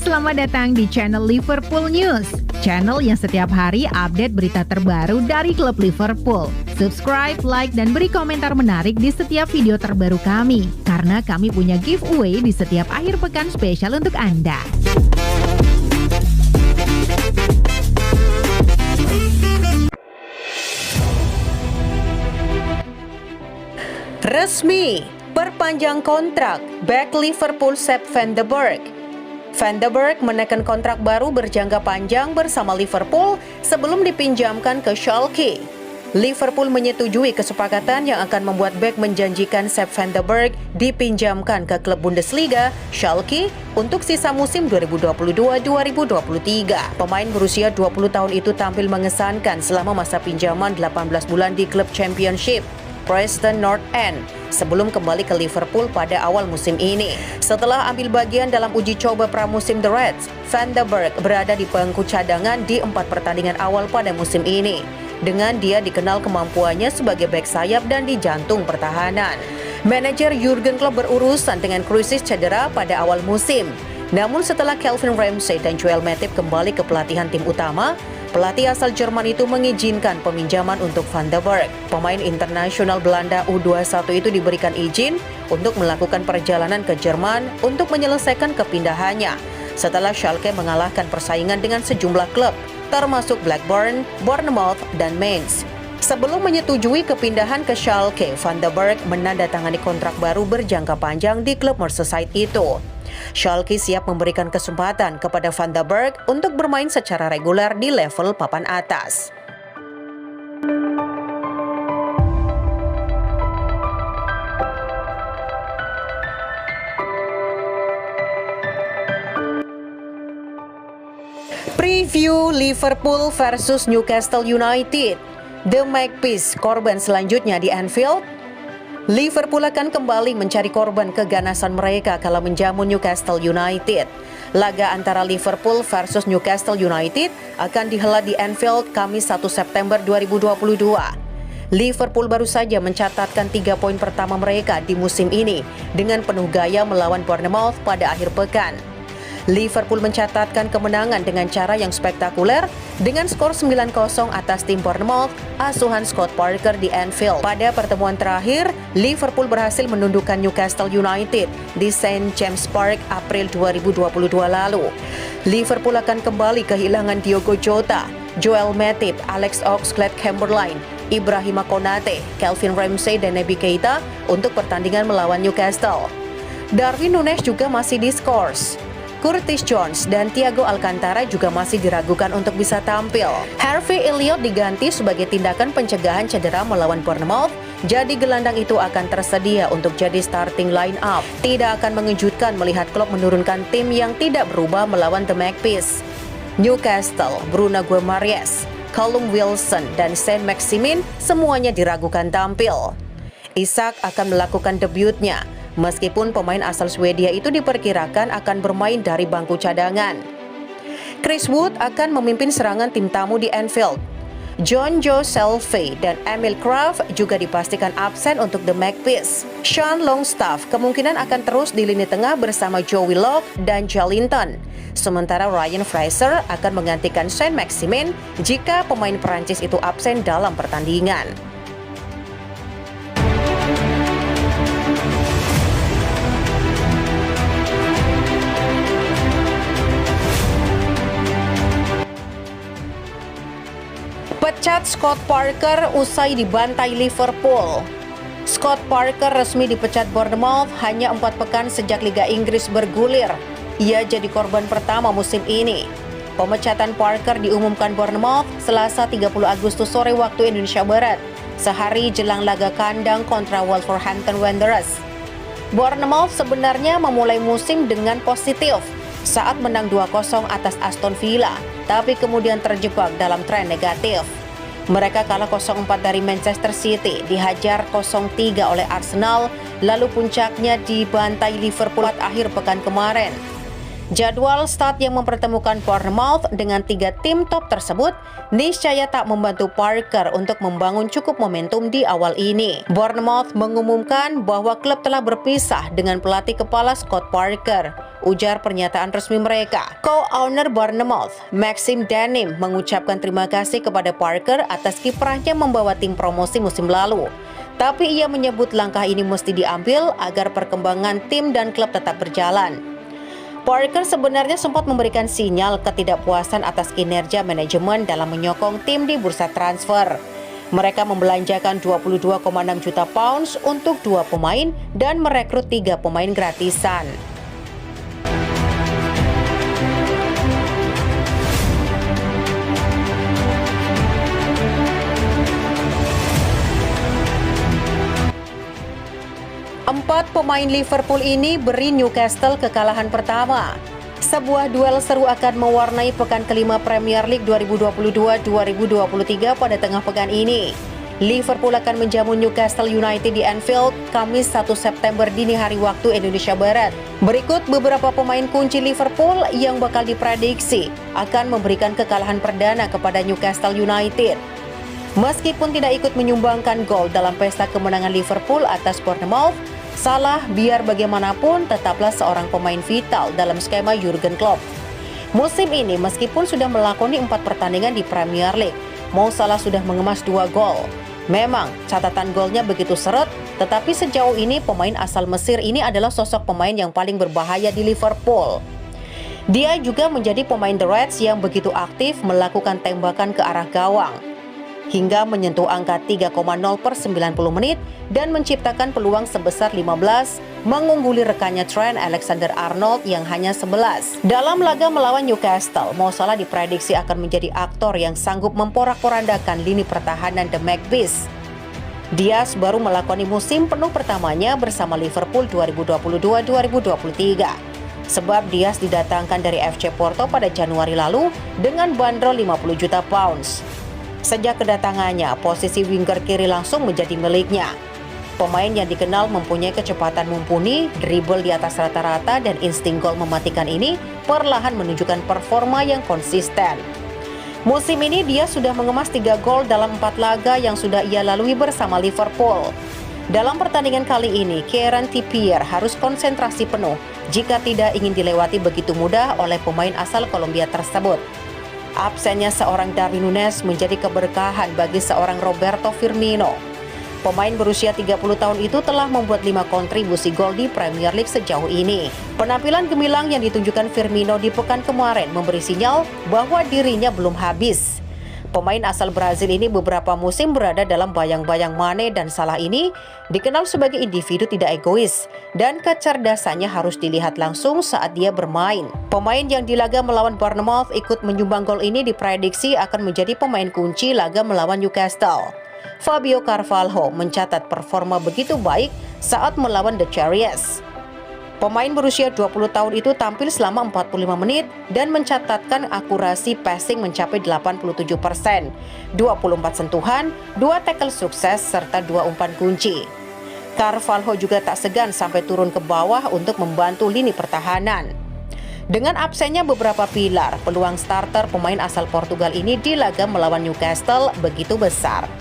selamat datang di channel Liverpool News. Channel yang setiap hari update berita terbaru dari klub Liverpool. Subscribe, like, dan beri komentar menarik di setiap video terbaru kami. Karena kami punya giveaway di setiap akhir pekan spesial untuk Anda. Resmi, perpanjang kontrak bek Liverpool Sepp van der Berg. Van der Berg menekan kontrak baru berjangka panjang bersama Liverpool sebelum dipinjamkan ke Schalke. Liverpool menyetujui kesepakatan yang akan membuat bek menjanjikan Sepp van der Berg dipinjamkan ke klub Bundesliga, Schalke, untuk sisa musim 2022-2023. Pemain berusia 20 tahun itu tampil mengesankan selama masa pinjaman 18 bulan di klub Championship Preston North End sebelum kembali ke Liverpool pada awal musim ini. Setelah ambil bagian dalam uji coba pramusim The Reds, Van der Berg berada di bangku cadangan di 4 pertandingan awal pada musim ini. Dengan dia dikenal kemampuannya sebagai bek sayap dan di jantung pertahanan. Manajer Jurgen Klopp berurusan dengan krisis cedera pada awal musim. Namun setelah Calvin Ramsey dan Joel Matip kembali ke pelatihan tim utama, pelatih asal Jerman itu mengizinkan peminjaman untuk Van der Berg. Pemain internasional Belanda U21 itu diberikan izin untuk melakukan perjalanan ke Jerman untuk menyelesaikan kepindahannya setelah Schalke mengalahkan persaingan dengan sejumlah klub, termasuk Blackburn, Bournemouth, dan Mainz. Sebelum menyetujui kepindahan ke Schalke, Van der Berg menandatangani kontrak baru berjangka panjang di klub Merseyside itu. Schalke siap memberikan kesempatan kepada Van der Berg untuk bermain secara reguler di level papan atas. Preview Liverpool versus Newcastle United. The Magpies korban selanjutnya di Anfield. Liverpool akan kembali mencari korban keganasan mereka kala menjamu Newcastle United. Laga antara Liverpool versus Newcastle United akan dihelat di Anfield Kamis 1 September 2022. Liverpool baru saja mencatatkan 3 poin pertama mereka di musim ini dengan penuh gaya melawan Bournemouth pada akhir pekan. Liverpool mencatatkan kemenangan dengan cara yang spektakuler dengan skor 9-0 atas tim Bournemouth asuhan Scott Parker di Anfield. Pada pertemuan terakhir, Liverpool berhasil menundukkan Newcastle United di St. James Park April 2022 lalu. Liverpool akan kembali kehilangan Diogo Jota, Joel Matip, Alex Oxlade-Chamberlain, Ibrahima Konate, Calvin Ramsey, dan Naby Keita untuk pertandingan melawan Newcastle. Darwin Núñez juga masih diskors. Curtis Jones dan Thiago Alcantara juga masih diragukan untuk bisa tampil. Harvey Elliott diganti sebagai tindakan pencegahan cedera melawan Bournemouth, jadi gelandang itu akan tersedia untuk jadi starting line up. Tidak akan mengejutkan melihat Klopp menurunkan tim yang tidak berubah melawan The Magpies. Newcastle, Bruno Guimaraes, Callum Wilson, dan Saint-Maximin semuanya diragukan tampil. Isak akan melakukan debutnya, meskipun pemain asal Swedia itu diperkirakan akan bermain dari bangku cadangan. Chris Wood akan memimpin serangan tim tamu di Anfield. Jonjo Shelvey dan Emil Krafth juga dipastikan absen untuk The Magpies. Sean Longstaff kemungkinan akan terus di lini tengah bersama Joe Willock dan Joelinton. Sementara Ryan Fraser akan menggantikan Saint-Maximin jika pemain Perancis itu absen dalam pertandingan. Pecat Scott Parker usai dibantai Liverpool. Scott Parker resmi dipecat Bournemouth hanya 4 pekan sejak Liga Inggris bergulir. Ia jadi korban pertama musim ini. Pemecatan Parker diumumkan Bournemouth Selasa 30 Agustus sore waktu Indonesia Barat, sehari jelang laga kandang kontra Wolverhampton Wanderers. Bournemouth sebenarnya memulai musim dengan positif saat menang 2-0 atas Aston Villa, tapi kemudian terjebak dalam tren negatif. Mereka kalah 0-4 dari Manchester City, dihajar 0-3 oleh Arsenal, lalu puncaknya dibantai Liverpool akhir pekan kemarin. Jadwal start yang mempertemukan Bournemouth dengan 3 tim top tersebut niscaya tak membantu Parker untuk membangun cukup momentum di awal ini. Bournemouth mengumumkan bahwa klub telah berpisah dengan pelatih kepala Scott Parker, ujar pernyataan resmi mereka. Co-owner Bournemouth, Maxim Denim, mengucapkan terima kasih kepada Parker atas kiprahnya membawa tim promosi musim lalu. Tapi ia menyebut langkah ini mesti diambil agar perkembangan tim dan klub tetap berjalan. Parker sebenarnya sempat memberikan sinyal ketidakpuasan atas kinerja manajemen dalam menyokong tim di bursa transfer. Mereka membelanjakan 22,6 juta pounds untuk 2 pemain dan merekrut 3 pemain gratisan. Empat pemain Liverpool ini beri Newcastle kekalahan pertama. Sebuah duel seru akan mewarnai pekan kelima Premier League 2022-2023 pada tengah pekan ini. Liverpool akan menjamu Newcastle United di Anfield, Kamis 1 September dini hari waktu Indonesia Barat. Berikut beberapa pemain kunci Liverpool yang bakal diprediksi akan memberikan kekalahan perdana kepada Newcastle United. Meskipun tidak ikut menyumbangkan gol dalam pesta kemenangan Liverpool atas Bournemouth, Salah biar bagaimanapun tetaplah seorang pemain vital dalam skema Jurgen Klopp. Musim ini meskipun sudah melakoni 4 pertandingan di Premier League, Mo Salah sudah mengemas 2 gol. Memang catatan golnya begitu seret, tetapi sejauh ini pemain asal Mesir ini adalah sosok pemain yang paling berbahaya di Liverpool. Dia juga menjadi pemain The Reds yang begitu aktif melakukan tembakan ke arah gawang, hingga menyentuh angka 3,0 per 90 menit dan menciptakan peluang sebesar 15, mengungguli rekannya Trent Alexander-Arnold yang hanya 11. Dalam laga melawan Newcastle, Mo Salah diprediksi akan menjadi aktor yang sanggup memporak-porandakan lini pertahanan The Magpies. Diaz baru melakoni musim penuh pertamanya bersama Liverpool 2022-2023. Sebab Diaz didatangkan dari FC Porto pada Januari lalu dengan bandrol 50 juta pounds. Sejak kedatangannya, posisi winger kiri langsung menjadi miliknya. Pemain yang dikenal mempunyai kecepatan mumpuni, dribble di atas rata-rata, dan insting gol mematikan ini perlahan menunjukkan performa yang konsisten. Musim ini dia sudah mengemas 3 gol dalam 4 laga yang sudah ia lalui bersama Liverpool. Dalam pertandingan kali ini, Kieran Trippier harus konsentrasi penuh jika tidak ingin dilewati begitu mudah oleh pemain asal Kolombia tersebut. Absennya seorang Darwin Núñez menjadi keberkahan bagi seorang Roberto Firmino. Pemain berusia 30 tahun itu telah membuat 5 kontribusi gol di Premier League sejauh ini. Penampilan gemilang yang ditunjukkan Firmino di pekan kemarin memberi sinyal bahwa dirinya belum habis. Pemain asal Brazil ini beberapa musim berada dalam bayang-bayang Mane dan Salah ini dikenal sebagai individu tidak egois dan kecerdasannya harus dilihat langsung saat dia bermain. Pemain yang di laga melawan Bournemouth ikut menyumbang gol ini diprediksi akan menjadi pemain kunci laga melawan Newcastle. Fabio Carvalho mencatat performa begitu baik saat melawan The Chargers. Pemain berusia 20 tahun itu tampil selama 45 menit dan mencatatkan akurasi passing mencapai 87%, 24 sentuhan, 2 tackle sukses, serta 2 umpan kunci. Carvalho juga tak segan sampai turun ke bawah untuk membantu lini pertahanan. Dengan absennya beberapa pilar, peluang starter pemain asal Portugal ini di laga melawan Newcastle begitu besar.